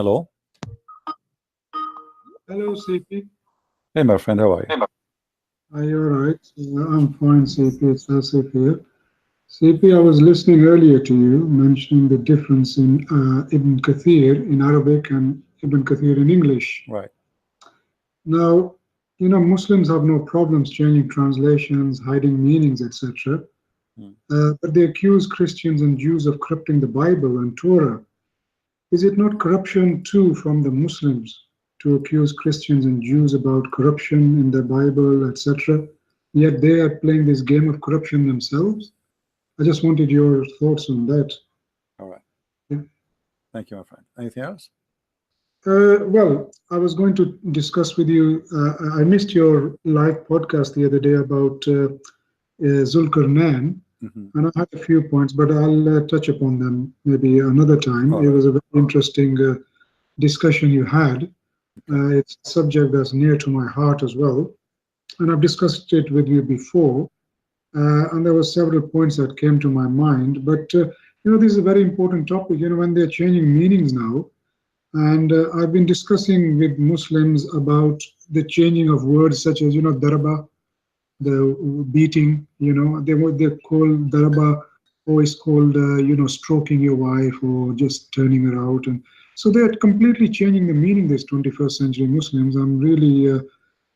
Hello. Hello, CP. Hey, my friend, how are you? Are you all right? I'm fine, CP. It's Asif here. CP, I was listening earlier to you mentioning the difference in Ibn Kathir in Arabic and Ibn Kathir in English. Right. Now, Muslims have no problems changing translations, hiding meanings, etc. But they accuse Christians and Jews of corrupting the Bible and Torah. Is it not corruption too from the Muslims to accuse Christians and Jews about corruption in the Bible, etc.? Yet they are playing this game of corruption themselves. I just wanted your thoughts on that. All right. Yeah. Thank you, my friend. Anything else? Well, I was going to discuss with you. I missed your live podcast the other day about Zulkarnain, and I had a few points, but I'll touch upon them maybe another time. It was a very interesting discussion you had. It's a subject that's near to my heart as well, and I've discussed it with you before, and there were several points that came to my mind. But this is a very important topic. When they're changing meanings now, and I've been discussing with Muslims about the changing of words such as daraba, the beating. They call daraba, or it's called stroking your wife or just turning her out, and so they're completely changing the meaning. These 21st century Muslims. I'm really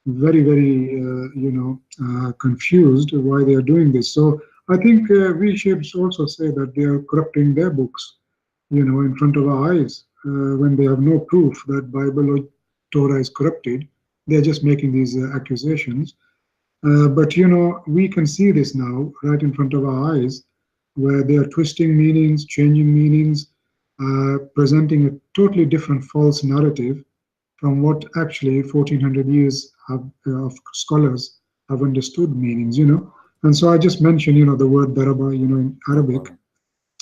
very, very confused why they are doing this. So I think we should also say that they are corrupting their books, in front of our eyes. When they have no proof that Bible or Torah is corrupted, they're just making these accusations. But we can see this now right in front of our eyes, where they are twisting meanings, changing meanings, presenting a totally different false narrative from what actually 1400 years of scholars have understood meanings. And so I just mentioned the word daraba in Arabic,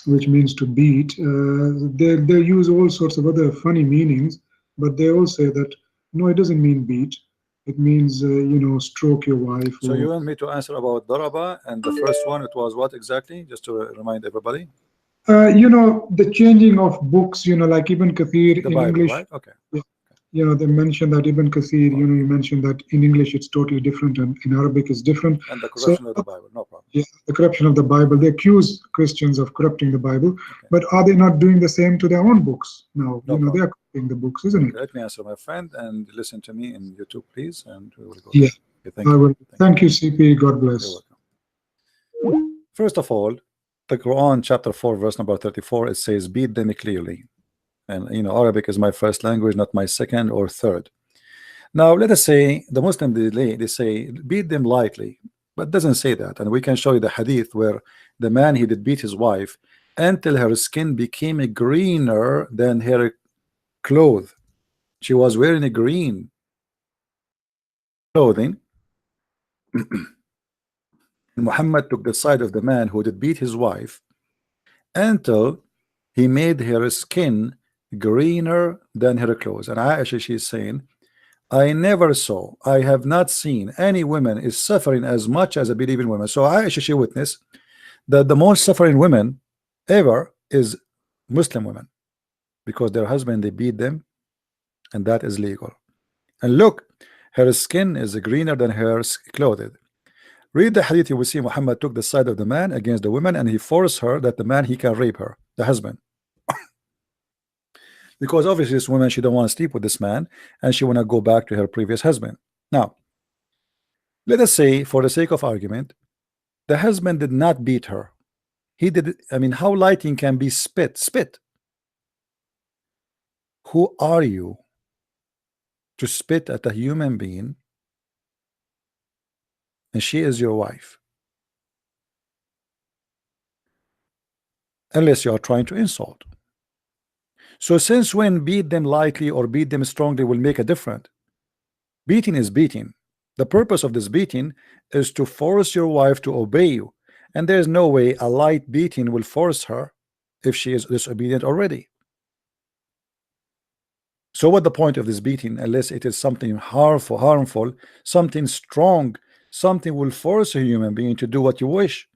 which means to beat. They use all sorts of other funny meanings, but they all say that no, it doesn't mean beat. It means stroke your wife. So you want me to answer about daraba, and the first one, it was what exactly? Just to remind everybody. The changing of books. Like Ibn Kathir in Bible, English. Right? Okay. They mentioned that Ibn Kathir. You mentioned that in English it's totally different, and in Arabic it's different. And the corruption of the Bible, no problem. Yeah, the corruption of the Bible. They accuse Christians of corrupting the Bible, but are they not doing the same to their own books now? No they are corrupting the books, isn't it? Let me answer, my friend, and listen to me in YouTube, please, and we will go. Yeah, thank you. I will. Thank you, CP. God bless. You're welcome. First of all, the Quran, chapter 4, verse number 34, it says, "Beat them clearly." And Arabic is my first language, not my second or third. Now, let us say the Muslim, they say beat them lightly, but it doesn't say that. And we can show you the hadith where the man, he did beat his wife until her skin became greener than her clothes. She was wearing a green clothing. Muhammad took the side of the man who did beat his wife until he made her skin greener than her clothes. And Aisha, she's saying, I never saw, I have not seen any women is suffering as much as a believing woman. So Aisha, she witnessed that the most suffering women ever is Muslim women, because their husband, they beat them, and that is legal. And look, her skin is greener than her clothes. Read the hadith, you will see Muhammad took the side of the man against the woman, and he forced her that the man, he can rape her, the husband. Because obviously this woman, she don't want to sleep with this man, and she want to go back to her previous husband. Now, let us say, for the sake of argument, the husband did not beat her. He did. I mean, how lighting can be spit? Who are you to spit at a human being, and she is your wife? Unless you are trying to insult. So since when beat them lightly or beat them strongly will make a difference? Beating is beating. The purpose of this beating is to force your wife to obey you, and there's no way a light beating will force her if she is disobedient already. So what the point of this beating, unless it is something harmful, something strong, something will force a human being to do what you wish.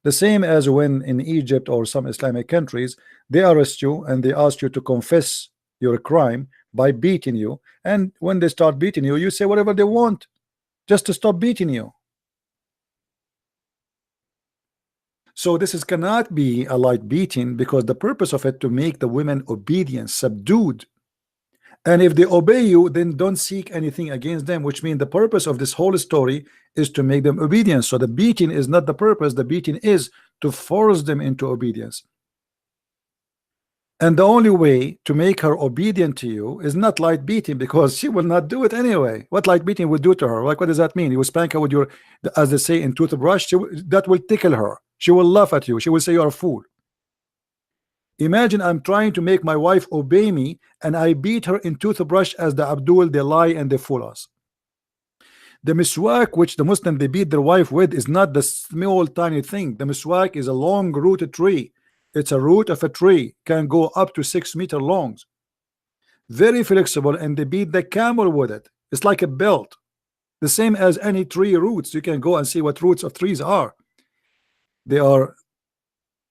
The same as when in Egypt or some Islamic countries, they arrest you and they ask you to confess your crime by beating you, and when they start beating you, you say whatever they want just to stop beating you. So this is cannot be a light beating, because the purpose of it to make the women obedient, subdued. And if they obey you, then don't seek anything against them, which means the purpose of this whole story is to make them obedient. So the beating is not the purpose. The beating is to force them into obedience. And the only way to make her obedient to you is not light beating, because she will not do it anyway. What light beating would do to her? Like, what does that mean? You will spank her with your, as they say in toothbrush, that will tickle her. She will laugh at you. She will say you're a fool. Imagine I'm trying to make my wife obey me, and I beat her in toothbrush as the Abdul, they lie and they fool us. The miswak which the Muslim they beat their wife with is not the small tiny thing. The miswak is a long rooted tree. It's a root of a tree, can go up to 6 meters long, very flexible, and they beat the camel with it. It's like a belt, the same as any tree roots. You can go and see what roots of trees are. They are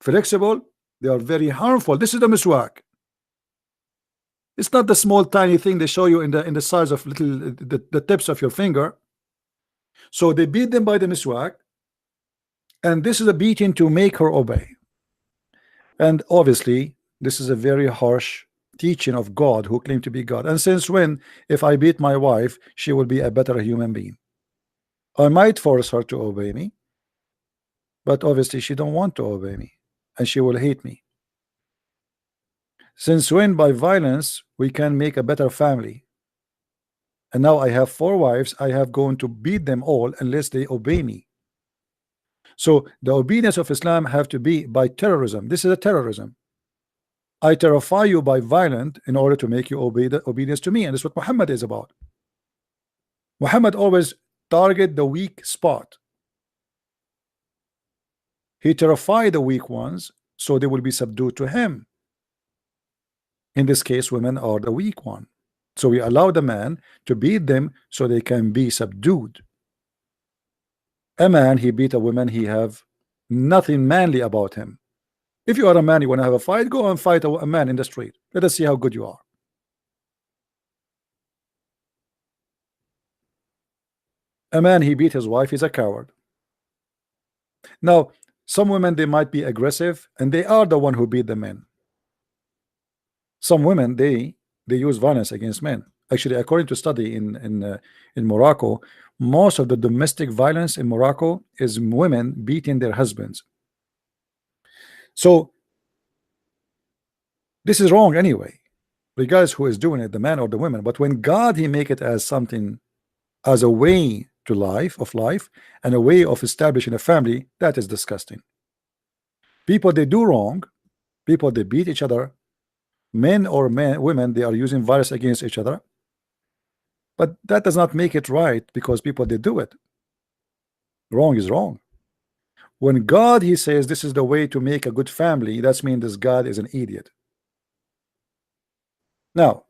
flexible, they are very harmful. This is the miswak. It's not the small tiny thing they show you in the size of little the tips of your finger. So they beat them by the miswak, and this is a beating to make her obey. And obviously this is a very harsh teaching of God, who claim to be God. And since when, if I beat my wife, she will be a better human being? I might force her to obey me, but obviously she don't want to obey me, and she will hate me. Since when by violence we can make a better family? And now I have 4 wives. I have going to beat them all unless they obey me. So the obedience of Islam have to be by terrorism. This is a terrorism. I terrify you by violence in order to make you obey the obedience to me, and that's what Muhammad is about. Muhammad always target the weak spot. He terrified the weak ones so they will be subdued to him. In this case, women are the weak one. So we allow the man to beat them so they can be subdued. A man, he beat a woman, he have nothing manly about him. If you are a man, you want to have a fight, go and fight a man in the street. Let us see how good you are. A man, he beat his wife, he's a coward. Now, some women, they might be aggressive, and they are the one who beat the men. Some women, they use violence against men. Actually, according to study in Morocco, most of the domestic violence in Morocco is women beating their husbands. So this is wrong anyway, regardless who is doing it, the man or the woman. But when God, he make it as something, as a way to life, and a way of establishing a family, that is disgusting. People, they do wrong. People, they beat each other. Men or women, they are using violence against each other. But that does not make it right, because people, they do it. Wrong is wrong. When God, he says this is the way to make a good family, that means this God is an idiot. Now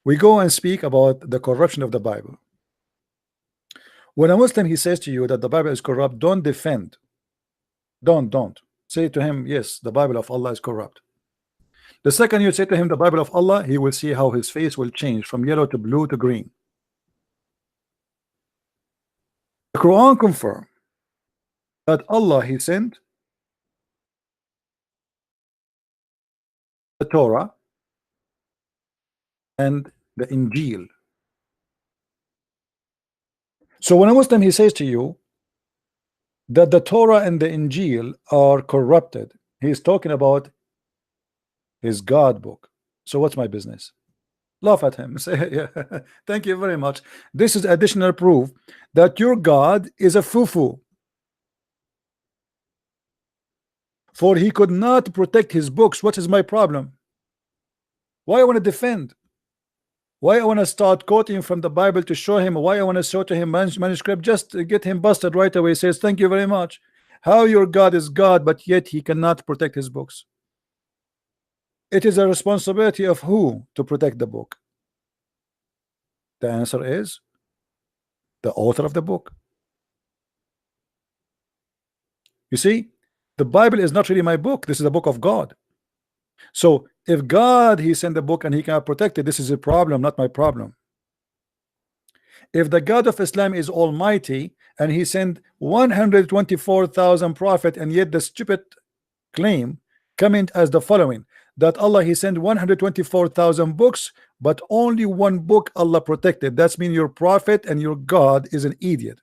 we go and speak about the corruption of the Bible. When a Muslim, he says to you that the Bible is corrupt, don't defend. Don't say to him, yes, the Bible of Allah is corrupt. The second you say to him the Bible of Allah, he will see how his face will change from yellow to blue to green. The Quran confirms that Allah, he sent the Torah and the Injil. So when a Muslim, he says to you that the Torah and the Injil are corrupted, he is talking about his God book. So what's my business? Laugh at him. Say, yeah, thank you very much. This is additional proof that your God is a fufu. For he could not protect his books. What is my problem? Why I want to defend? Why I want to start quoting from the Bible to show him? Why I want to show to him manuscript just to get him busted right away? He says, thank you very much. How your God is God, but yet he cannot protect his books. It is a responsibility of who to protect the book? The answer is the author of the book. You see, the Bible is not really my book. This is the book of God. So If God, he sent the book and he cannot protect it, this is a problem, not my problem. If the God of Islam is almighty and he sent 124,000 prophet, and yet the stupid claim coming as the following, that Allah he sent 124,000 books, but only one book Allah protected. That's mean your prophet and your God is an idiot.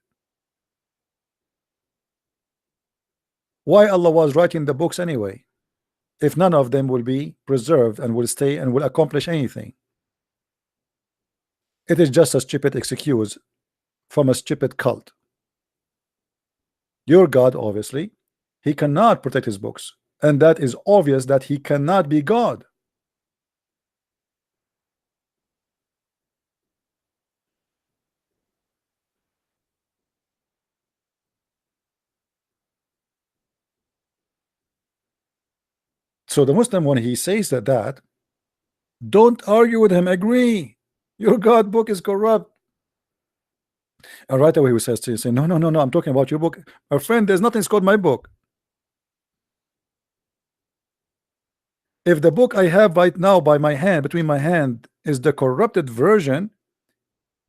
Why Allah was writing the books anyway, if none of them will be preserved and will stay and will accomplish anything? It is just a stupid excuse from a stupid cult. Your God, obviously, he cannot protect his books, and that is obvious that he cannot be God. So the Muslim, when he says that, don't argue with him, agree. Your God book is corrupt. And right away he says to you, say, no, no, no, no, I'm talking about your book. My friend, there's nothing called my book. If the book I have right now by my hand, between my hand, is the corrupted version,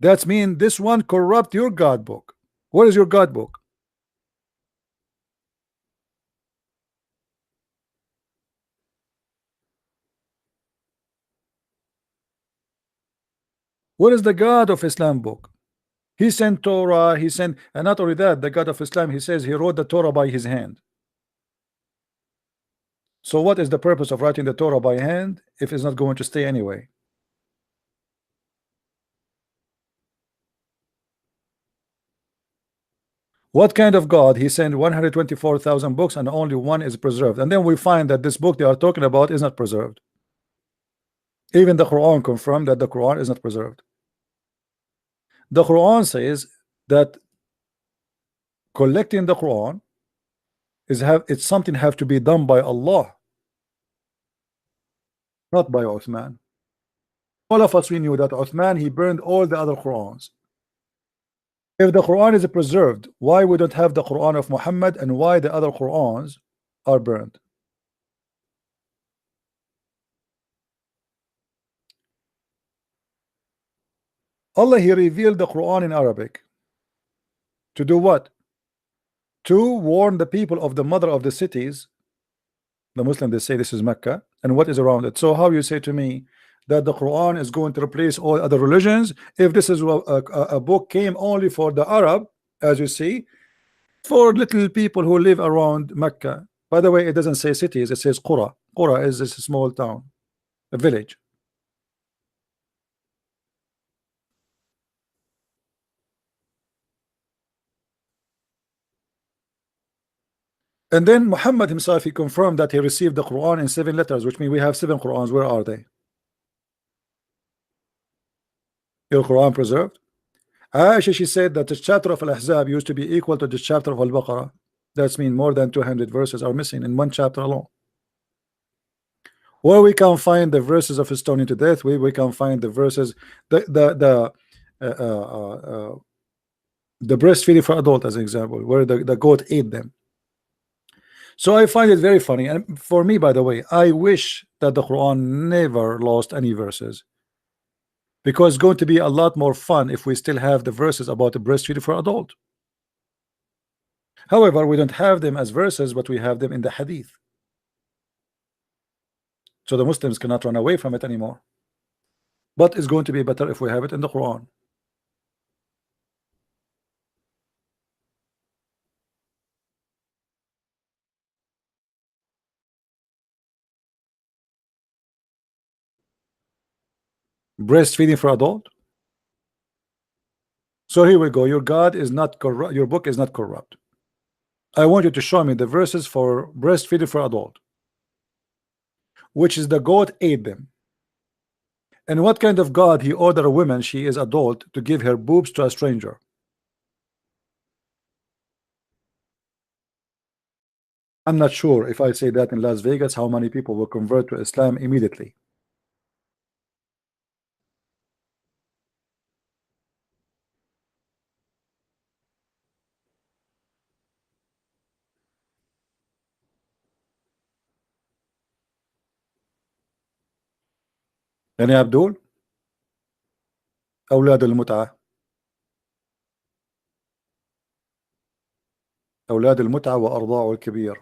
that's mean this one corrupt your God book. What is your God book? What is the God of Islam book? He sent Torah, he sent, and not only that, the God of Islam, he says he wrote the Torah by his hand. So what is the purpose of writing the Torah by hand if it's not going to stay anyway? What kind of God? He sent 124,000 books and only one is preserved, and then we find that this book they are talking about is not preserved. Even the Quran confirmed that the Quran is not preserved. The Quran says that collecting the Quran it's something have to be done by Allah, not by Uthman. All of us, we knew that Uthman, he burned all the other Qurans. If the Quran is preserved, why we don't have the Quran of Muhammad, and why the other Qurans are burned? Allah, he revealed the Quran in Arabic to do what? To warn the people of the mother of the cities. The Muslim, they say this is Mecca and what is around it. So how you say to me that the Quran is going to replace all other religions if this is a book came only for the Arab, as you see, for little people who live around Mecca? By the way, it doesn't say cities, it says Qura. Qura is this small town, a village. And then Muhammad himself, he confirmed that he received the Quran in 7 letters, which means we have 7 Qurans. Where are they? Your Quran preserved? Aisha, she said that the chapter of Al-Ahzab used to be equal to the chapter of Al-Baqarah. That's mean more than 200 verses are missing in one chapter alone. Where we can find the verses of stoning to death, we can find the verses, uh, uh, uh, the breastfeeding for adult as an example, where the goat ate them. So I find it very funny, and for me, by the way, I wish that the Quran never lost any verses, because it's going to be a lot more fun if we still have the verses about the breastfeeding for adult. However, we don't have them as verses, but we have them in the hadith, so the Muslims cannot run away from it anymore. But it's going to be better if we have it in the Quran. Breastfeeding for adult. So here we go. Your God is not corrupt. Your book is not corrupt. I want you to show me the verses for breastfeeding for adult, which is the goat ate them. And what kind of God he order a woman, she is adult, to give her boobs to a stranger? I'm not sure if I say that in Las Vegas, how many people will convert to Islam immediately. يعني عبدول أولاد المتعة، أولاد المتعة وأرضاع الكبير.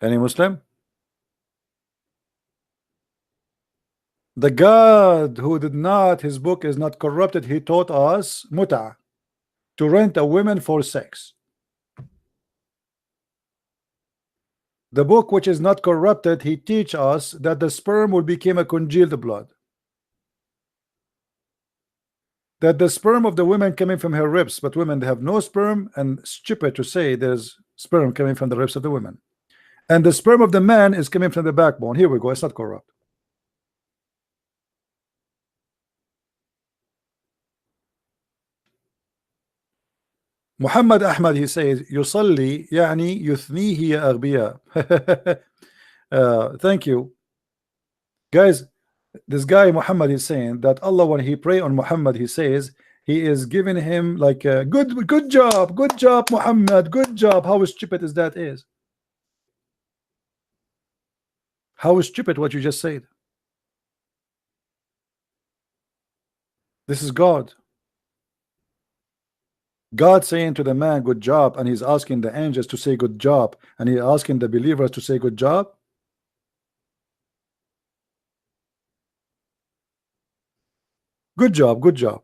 Any Muslim? The God who did not, his book is not corrupted, he taught us muta, to rent a woman for sex. The book which is not corrupted, he teach us that the sperm will become a congealed blood, that the sperm of the women coming from her ribs, but women they have no sperm, and stupid to say there's sperm coming from the ribs of the women, and the sperm of the man is coming from the backbone. Here we go, it's not corrupt. Muhammad Ahmad, he says يصلي يعني يثنيه يا أغبياء. Thank you guys. This guy Muhammad is saying that Allah, when he pray on Muhammad, he says he is giving him like a good job Muhammad, good job. How stupid is that? Is how stupid what you just said. This is God saying to the man good job, and he's asking the angels to say good job, and he's asking the believers to say good job. Good job, good job.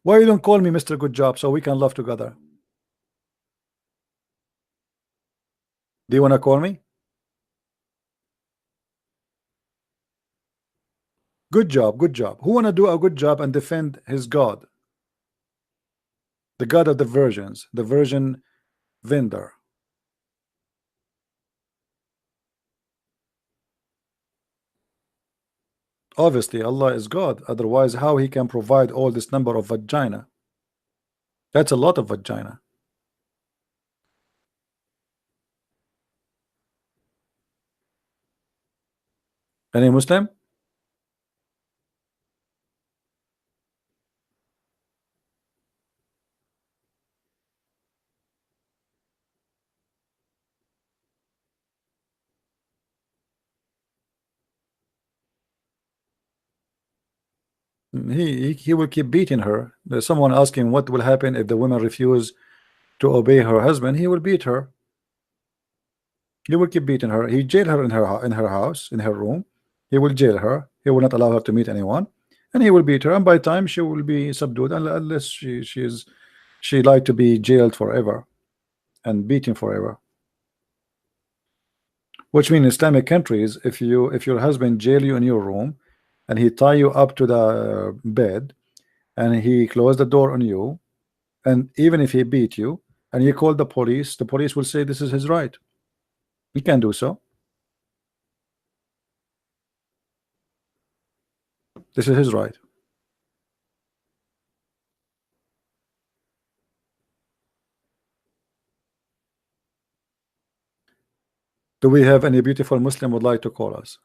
Why you don't call me Mr. Good Job so we can love together? Do you want to call me? Good job, good job. Who want to do a good job and defend his God? The God of the virgins, the virgin vendor. Obviously Allah is God, otherwise how he can provide all this number of vagina? That's a lot of vagina. Any Muslim? He will keep beating her. There's someone asking what will happen if the woman refuse to obey her husband. He will beat her. He will keep beating her. He jail her in her house, in her room. He will jail her. He will not allow her to meet anyone, and he will beat her. And by time she will be subdued, unless she like to be jailed forever and beaten forever. Which means in Islamic countries, if your husband jail you in your room, and he tie you up to the bed, and he close the door on you, and even if he beat you and you call the police will say this is his right. He can do so. This is his right. Do we have any beautiful Muslim would like to call us?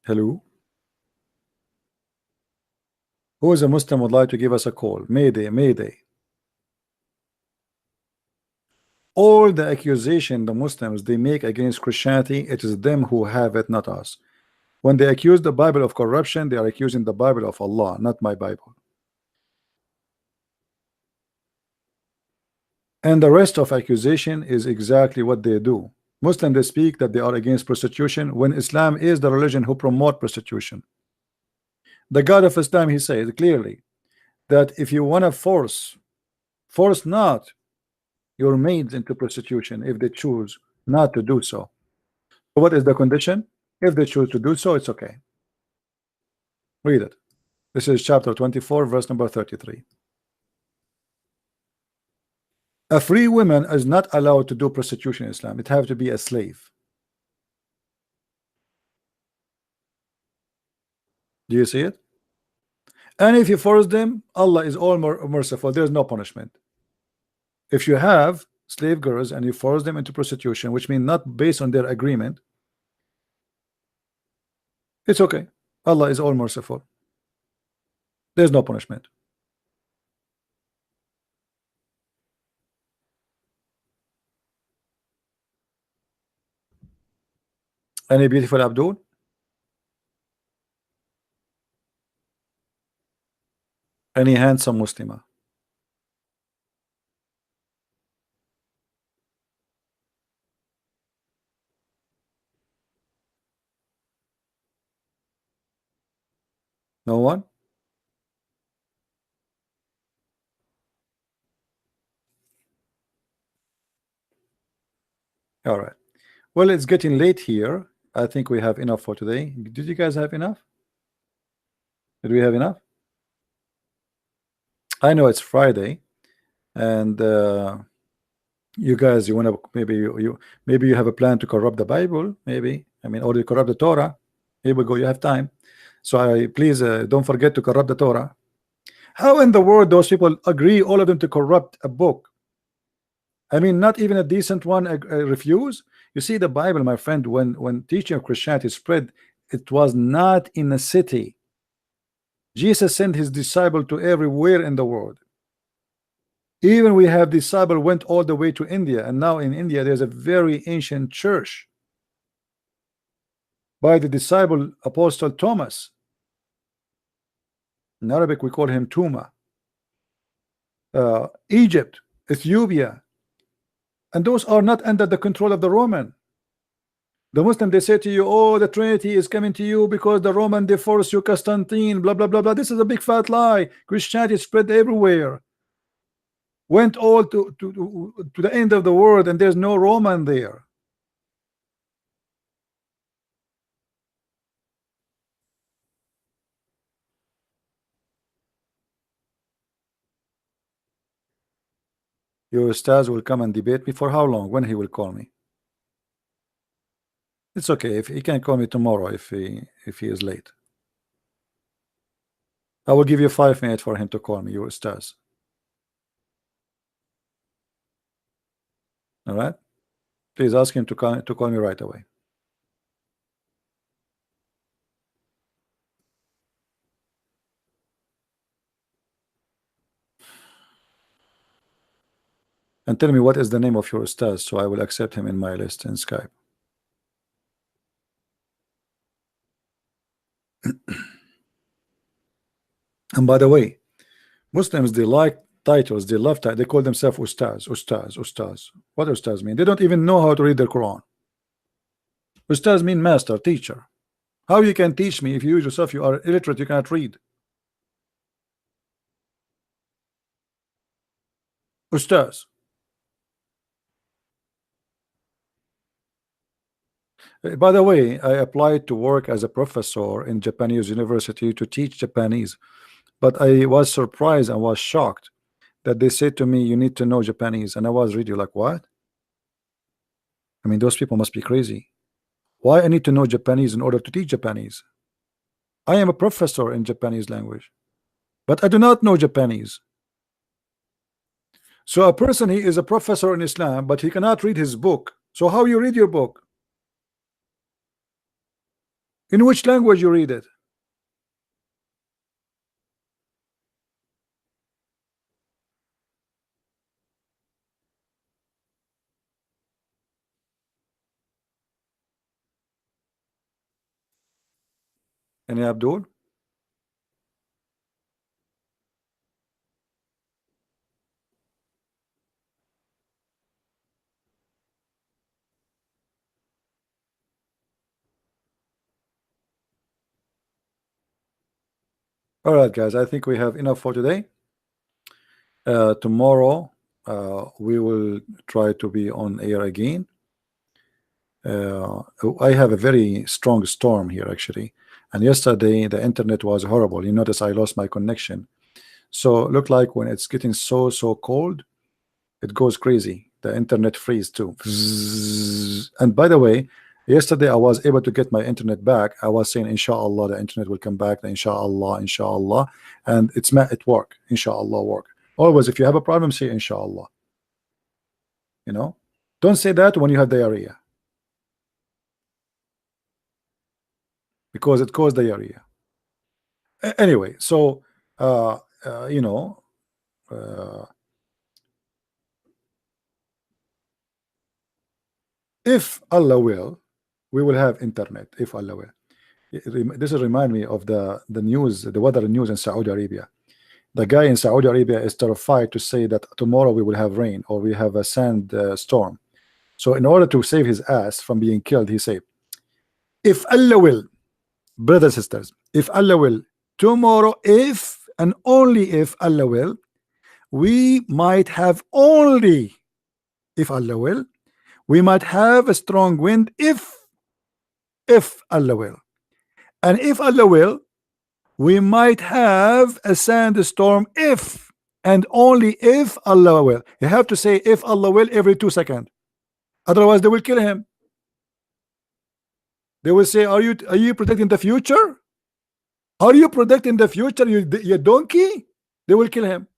Hello? Who is a Muslim would like to give us a call? Mayday, Mayday. All the accusation the Muslims they make against Christianity, it is them who have it, not us. When they accuse the Bible of corruption, they are accusing the Bible of Allah, not my Bible. And the rest of accusation is exactly what they do. Muslims they speak that they are against prostitution when Islam is the religion who promote prostitution. The God of Islam, he says clearly that if you want to force not your maids into prostitution if they choose not to do so. What is the condition? If they choose to do so, it's okay. Read it. This is chapter 24, verse number 33. A free woman is not allowed to do prostitution in Islam. It have to be a slave. Do you see it? And if you force them, Allah is all more merciful. There's no punishment. If you have slave girls and you force them into prostitution, which means not based on their agreement, it's okay. Allah is all merciful. There's no punishment. Any beautiful Abdul? Any handsome Muslima? No one? All right. Well, it's getting late here. I think we have enough for today. Did you guys have enough? Did we have enough? I know it's Friday, and you guys, you want to maybe you have a plan to corrupt the Bible, maybe. I mean, or you corrupt the Torah. Here we go. You have time. So please don't forget to corrupt the Torah. How in the world those people agree, all of them, to corrupt a book? I mean, not even a decent one refuse. You see, the Bible, my friend, when teaching of Christianity spread, it was not in a city. Jesus sent his disciple to everywhere in the world. Even we have disciple went all the way to India, and now in India there's a very ancient church by the disciple Apostle Thomas. In Arabic we call him Tuma. Egypt, Ethiopia, and those are not under the control of the Roman. The Muslim, they say to you, oh, the Trinity is coming to you because the Roman, they force you, Constantine, blah blah blah blah. This is a big fat lie. Christianity spread everywhere, went all to the end of the world, and there's no Roman there. Your stars will come and debate me. For how long? When he will call me? It's okay if he can call me tomorrow if he is late. I will give you 5 minutes for him to call me, your stars. All right, please ask him to call me right away. And tell me what is the name of your stars, so I will accept him in my list in Skype. And by the way, Muslims, they like titles, they love titles. They call themselves ustaz, ustaz, ustaz. What ustaz mean? They don't even know how to read the Quran. Ustaz mean master, teacher. How you can teach me if you yourself you are illiterate, you cannot read? Ustaz. By the way, I applied to work as a professor in Japanese university to teach Japanese, but I was surprised and was shocked that they said to me, you need to know Japanese, and I was really like, what? I mean, those people must be crazy. Why I need to know Japanese in order to teach Japanese? I am a professor in Japanese language, but I do not know Japanese. So a person, he is a professor in Islam, but he cannot read his book. So how you read your book? In which language you read it? Any Abdul? All right, guys, I think we have enough for today. Tomorrow we will try to be on air again. I have a very strong storm here actually, and yesterday the internet was horrible. You notice I lost my connection. So look like when it's getting so cold, it goes crazy. The internet freeze too. And by the way, Yesterday I was able to get my internet back. I was saying inshallah the internet will come back, inshallah, inshallah, and it work, inshallah work. Always if you have a problem, say inshallah. You know, don't say that when you have diarrhea, because it causes diarrhea. Anyway, so you know, if Allah will, we will have internet. If Allah will. This will remind me of the news, the weather news in Saudi Arabia. The guy in Saudi Arabia is terrified to say that tomorrow we will have rain or we have a sand storm. So in order to save his ass from being killed, he said, if Allah will, brothers and sisters, if Allah will, tomorrow, if and only if Allah will, we might have only, if Allah will, we might have a strong wind if Allah will. And if Allah will, we might have a sandstorm if and only if Allah will. You have to say if Allah will every 2 seconds. Otherwise they will kill him. They will say, are you predicting the future? Are you predicting the future, you donkey? They will kill him.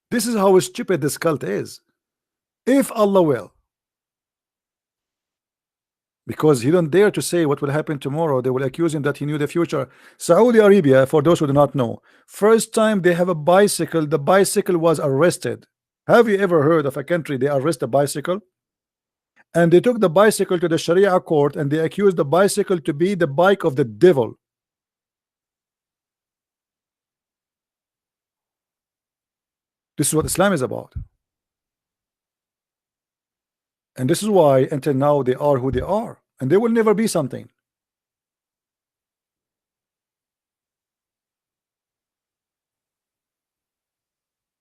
This is how stupid this cult is. If Allah will. Because he don't dare to say what will happen tomorrow. They will accuse him that he knew the future. Saudi Arabia, for those who do not know, first time they have a bicycle, the bicycle was arrested. Have you ever heard of a country they arrest a bicycle? And they took the bicycle to the Sharia court and they accused the bicycle to be the bike of the devil. This is what Islam is about. And this is why until now they are who they are, and they will never be something.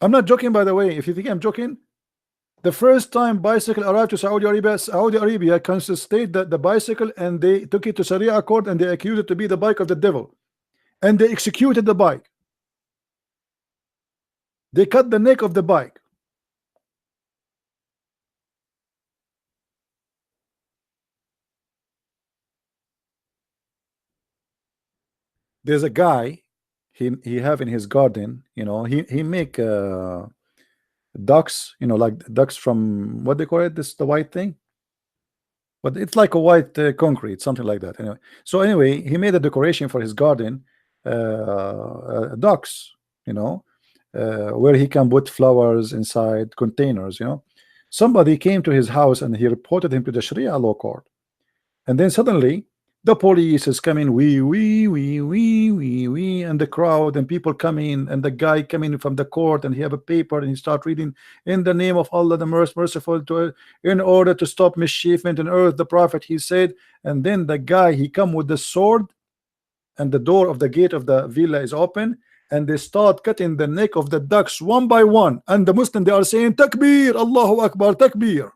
I'm not joking, by the way. If you think I'm joking, the first time bicycle arrived to Saudi Arabia confiscated the bicycle and they took it to Sharia court and they accused it to be the bike of the devil, and they executed the bike. They cut the neck of the bike. There's a guy he have in his garden, you know, he make ducks, you know, like ducks from what they call it, the white thing, but it's like a white concrete, something like that. Anyway, he made a decoration for his garden, ducks, you know, where he can put flowers inside containers. You know, somebody came to his house and he reported him to the Sharia law court, and then suddenly the police is coming, we, and the crowd and people coming, and the guy coming from the court, and he have a paper and he start reading, in the name of Allah the merciful, in order to stop mischievement in earth, the prophet, he said. And then the guy, he come with the sword, and the door of the gate of the villa is open, and they start cutting the neck of the ducks one by one, and the Muslim, they are saying takbir, Allahu Akbar, takbir.